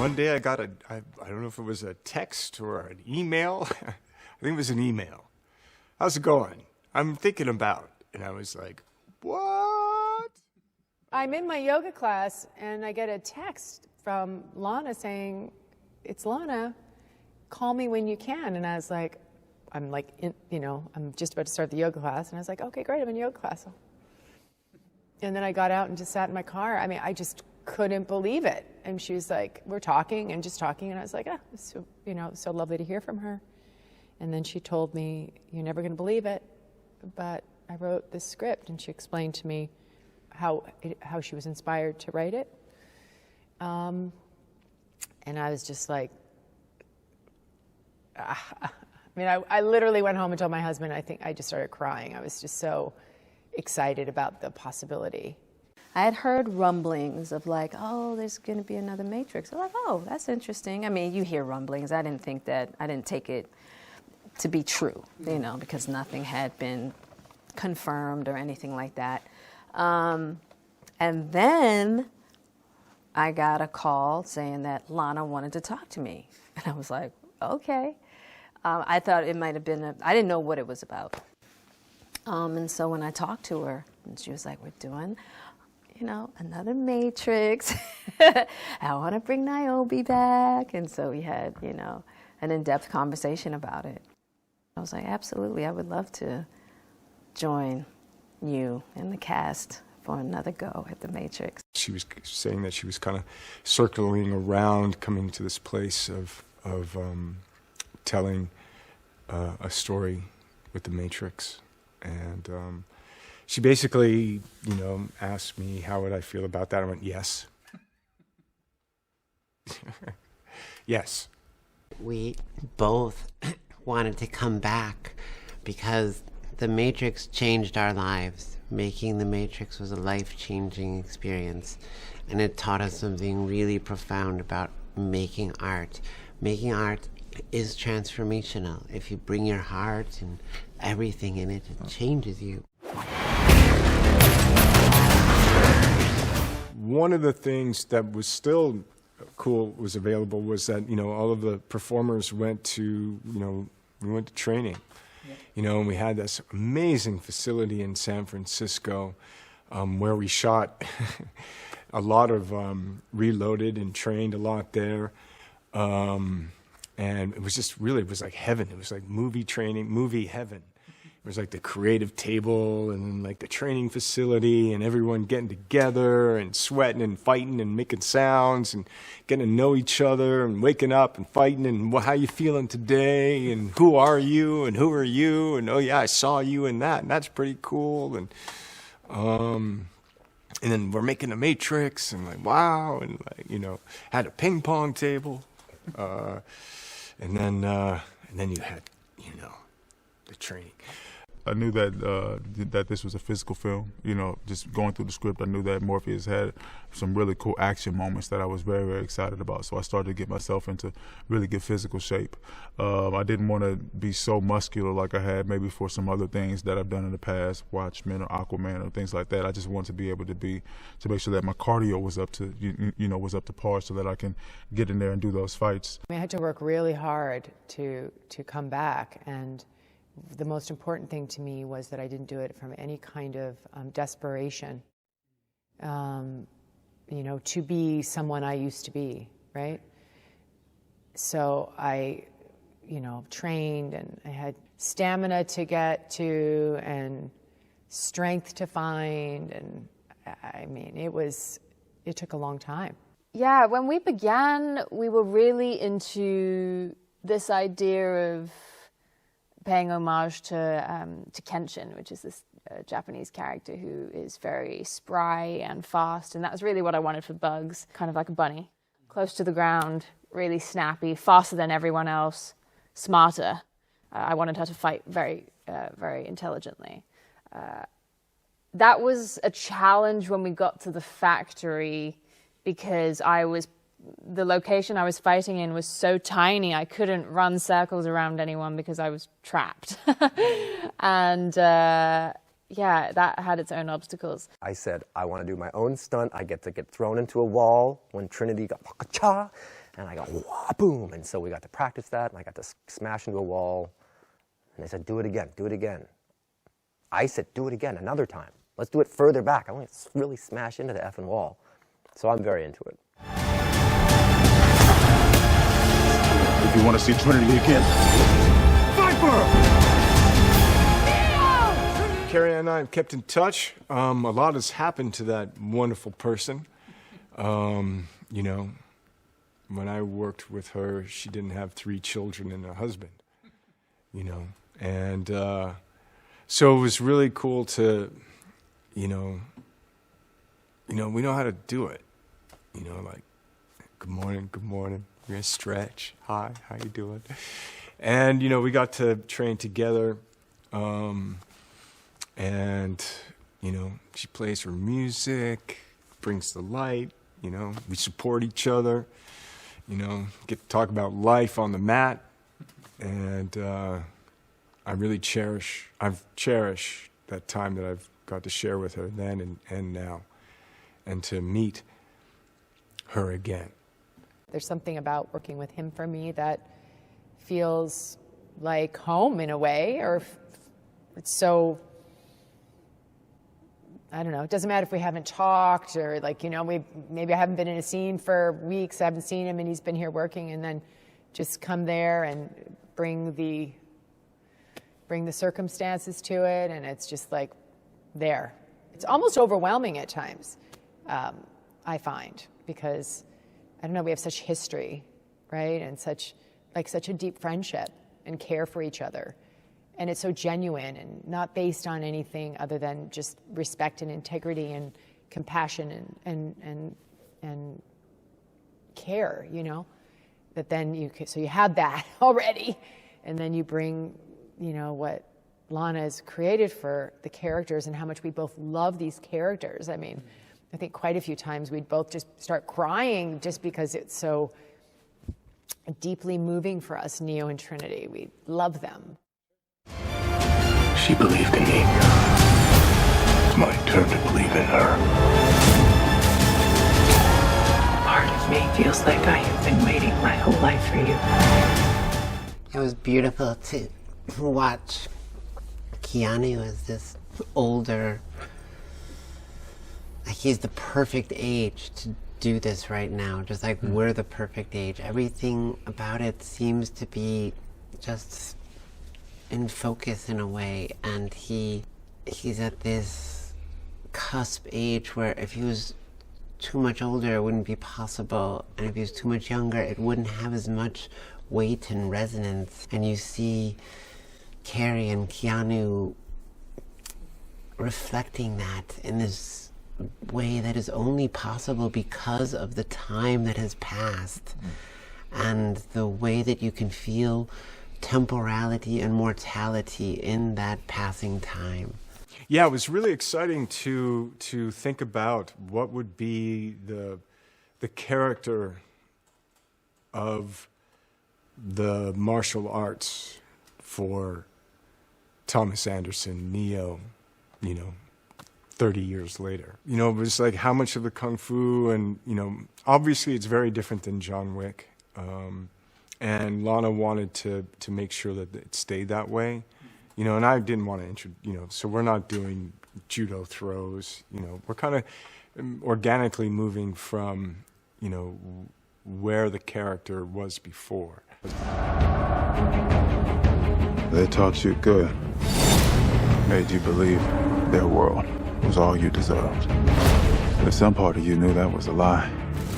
One day I got I don't know if it was a text or an email. I think it was an email. How's it going? I'm thinking about. And I was like, what? I'm in my yoga class and I get a text from Lana saying, it's Lana, call me when you can. And I was like, I'm just about to start the yoga class. And I was like, okay, great, I'm in yoga class. And then I got out and just sat in my car. I mean, I just couldn't believe it. And she was like, we're talking and just talking. And I was like, so lovely to hear from her. And then she told me, you're never going to believe it, but I wrote this script. And she explained to me how she was inspired to write it. And I was just like, I literally went home and told my husband, I think I just started crying. I was just so excited about the possibility. I had heard rumblings of like, oh, there's going to be another Matrix. I was like, oh, that's interesting. I mean, you hear rumblings. I didn't take it to be true, because nothing had been confirmed or anything like that. And then I got a call saying that Lana wanted to talk to me. And I was like, okay. I thought it might have been I didn't know what it was about. And so when I talked to her, and she was like, we're doing, another Matrix. I want to bring Niobe back. And so we had, an in-depth conversation about it. I was like, absolutely, I would love to join you and the cast for another go at the Matrix. She was saying that she was kind of circling around, coming to this place of telling a story with the Matrix. And she basically, asked me how would I feel about that. I went, yes. Yes. We both wanted to come back because the Matrix changed our lives. Making the Matrix was a life-changing experience, and it taught us something really profound about making art. Making art is transformational. If you bring your heart and everything in it, it changes you. One of the things that was still cool was available was that, all of the performers went to, we went to training. And we had this amazing facility in San Francisco where we shot a lot of Reloaded and trained a lot there. And it was just really, it was like heaven. It was like movie training, movie heaven. It was like the creative table and like the training facility and everyone getting together and sweating and fighting and making sounds and getting to know each other and waking up and fighting and how you feeling today and who are you and who are you and oh yeah, I saw you in that and that's pretty cool and then we're making a Matrix and like wow and like had a ping pong table and then you had the training. I knew that this was a physical film. Just going through the script, I knew that Morpheus had some really cool action moments that I was very, very excited about. So I started to get myself into really good physical shape. I didn't want to be so muscular like I had maybe for some other things that I've done in the past, Watchmen or Aquaman or things like that. I just wanted to be able to make sure that my cardio was up to, was up to par so that I can get in there and do those fights. I had to work really hard to come back, and the most important thing to me was that I didn't do it from any kind of desperation, to be someone I used to be, right? So I, trained and I had stamina to get to and strength to find. And it took a long time. Yeah, when we began, we were really into this idea of paying homage to Kenshin, which is this Japanese character who is very spry and fast, and that was really what I wanted for Bugs, kind of like a bunny, close to the ground, really snappy, faster than everyone else, smarter. I wanted her to fight very, very intelligently. That was a challenge when we got to the factory because the location I was fighting in was so tiny, I couldn't run circles around anyone because I was trapped. And that had its own obstacles. I said, I want to do my own stunt. I get to get thrown into a wall when Trinity got cha, And I go, wah, boom. And so we got to practice that, and I got to smash into a wall. And they said, do it again, do it again. I said, do it again another time. Let's do it further back. I want to really smash into the effing wall. So I'm very into it. If you want to see Trinity again, fight for her! Carrie and I have kept in touch. A lot has happened to that wonderful person. You know, when I worked with her, she didn't have 3 children and a husband, you know. And so it was really cool to, you know, we know how to do it. You know, like, good morning, we're gonna stretch. Hi, how you doing? And, you know, we got to train together. And, you know, she plays her music, brings the light, you know, we support each other, you know, get to talk about life on the mat. And I really I've cherished that time that I've got to share with her then and now, and to meet her again. There's something about working with him for me that feels like home in a way, or it's so, I don't know, it doesn't matter if we haven't talked, or like, you know, maybe I haven't been in a scene for weeks, I haven't seen him and he's been here working, and then just come there and bring the circumstances to it, and it's just like there. It's almost overwhelming at times, I find, because, I don't know, we have such history, right? And such a deep friendship and care for each other. And it's so genuine and not based on anything other than just respect and integrity and compassion and care, you know? That then so you have that already, and then you bring, you know, what Lana has created for the characters and how much we both love these characters. I mean, I think quite a few times we'd both just start crying just because it's so deeply moving for us, Neo and Trinity. We love them. She believed in me. It's my turn to believe in her. Part of me feels like I have been waiting my whole life for you. It was beautiful to watch Keanu as this older, like he's the perfect age to do this right now, just like we're the perfect age. Everything about it seems to be just in focus in a way, and he's at this cusp age where if he was too much older it wouldn't be possible, and if he was too much younger it wouldn't have as much weight and resonance. And you see Carrie and Keanu reflecting that in this way that is only possible because of the time that has passed, and the way that you can feel temporality and mortality in that passing time. Yeah, it was really exciting to think about what would be the character of the martial arts for Thomas Anderson, Neo, you know, 30 years later. You know, it was like how much of the Kung Fu, and, you know, obviously it's very different than John Wick. And Lana wanted to make sure that it stayed that way, you know, and I didn't want to, you know, so we're not doing judo throws, you know, we're kind of organically moving from, you know, where the character was before. They taught you good. Made you believe their world was all you deserved. But some part of you knew that was a lie.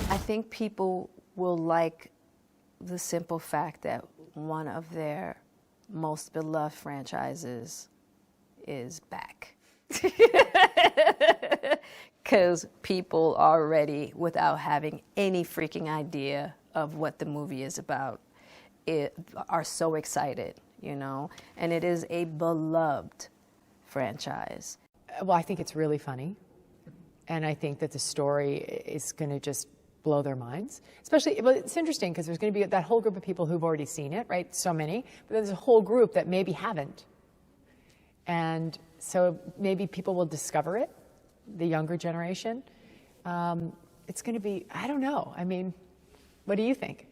I think people will like the simple fact that one of their most beloved franchises is back. Because people already, without having any freaking idea of what the movie is about, are so excited, you know? And it is a beloved franchise. Well, I think it's really funny. And I think that the story is going to just blow their minds. Especially, well, it's interesting because there's going to be that whole group of people who've already seen it, right? So many. But there's a whole group that maybe haven't. And so maybe people will discover it, the younger generation. It's going to be, I don't know. I mean, What do you think?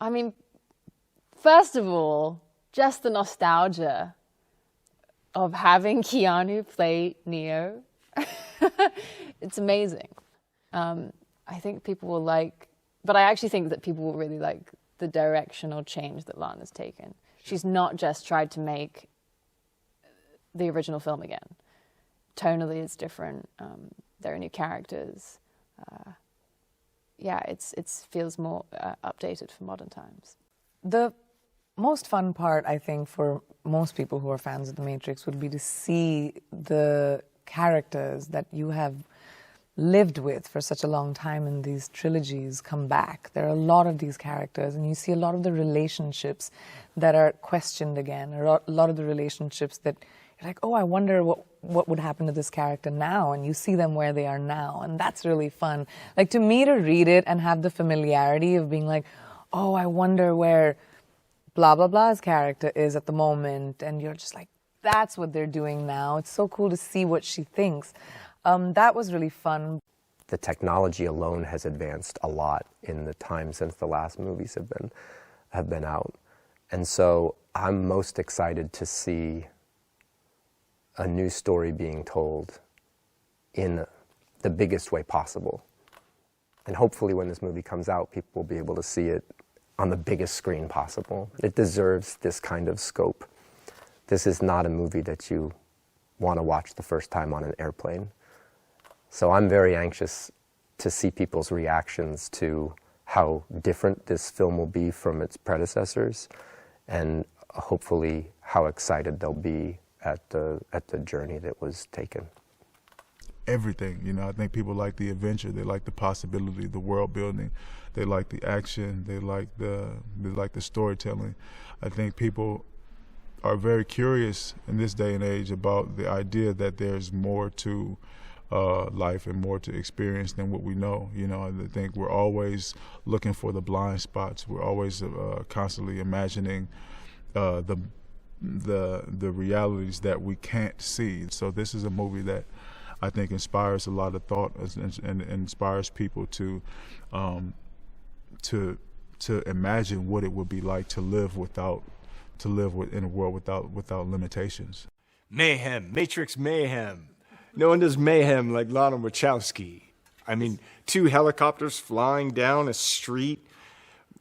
I mean, first of all, just the nostalgia of having Keanu play Neo. It's amazing. I think people will like, but I actually think that people will really like the directional change that Lana's taken. She's not just tried to make the original film again. Tonally, it's different. There are new characters. Yeah, it feels more updated for modern times. The most fun part, I think, for most people who are fans of The Matrix would be to see the characters that you have lived with for such a long time in these trilogies come back. There are a lot of these characters, and you see a lot of the relationships that are questioned again, a lot of the relationships that you're like, oh, I wonder what would happen to this character now, and you see them where they are now, and that's really fun. Like, to me, to read it and have the familiarity of being like, oh, I wonder where blah, blah, blah's character is at the moment, and you're just like, that's what they're doing now. It's so cool to see what she thinks. That was really fun. The technology alone has advanced a lot in the time since the last movies have been out. And so I'm most excited to see a new story being told in the biggest way possible. And hopefully when this movie comes out, people will be able to see it on the biggest screen possible. It deserves this kind of scope. This is not a movie that you want to watch the first time on an airplane. So I'm very anxious to see people's reactions to how different this film will be from its predecessors, and hopefully how excited they'll be at the journey that was taken. Everything, you know, I think people like the adventure, they like the possibility, the world building, they like the action, they like the storytelling. I think people are very curious in this day and age about the idea that there's more to life and more to experience than what we know. You know, I think we're always looking for the blind spots. We're always constantly imagining the realities that we can't see. So this is a movie that I think inspires a lot of thought and inspires people to imagine what it would be like to live in a world without limitations. Mayhem, Matrix mayhem. No one does mayhem like Lana Wachowski. I mean, 2 helicopters flying down a street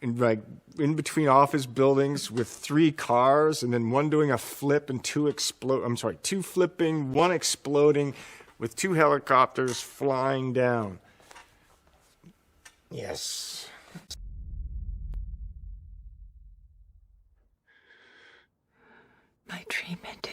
in between office buildings with 3 cars, and then one doing a flip and 2 flipping, 1 exploding, with 2 helicopters flying down. Yes. My dream ended.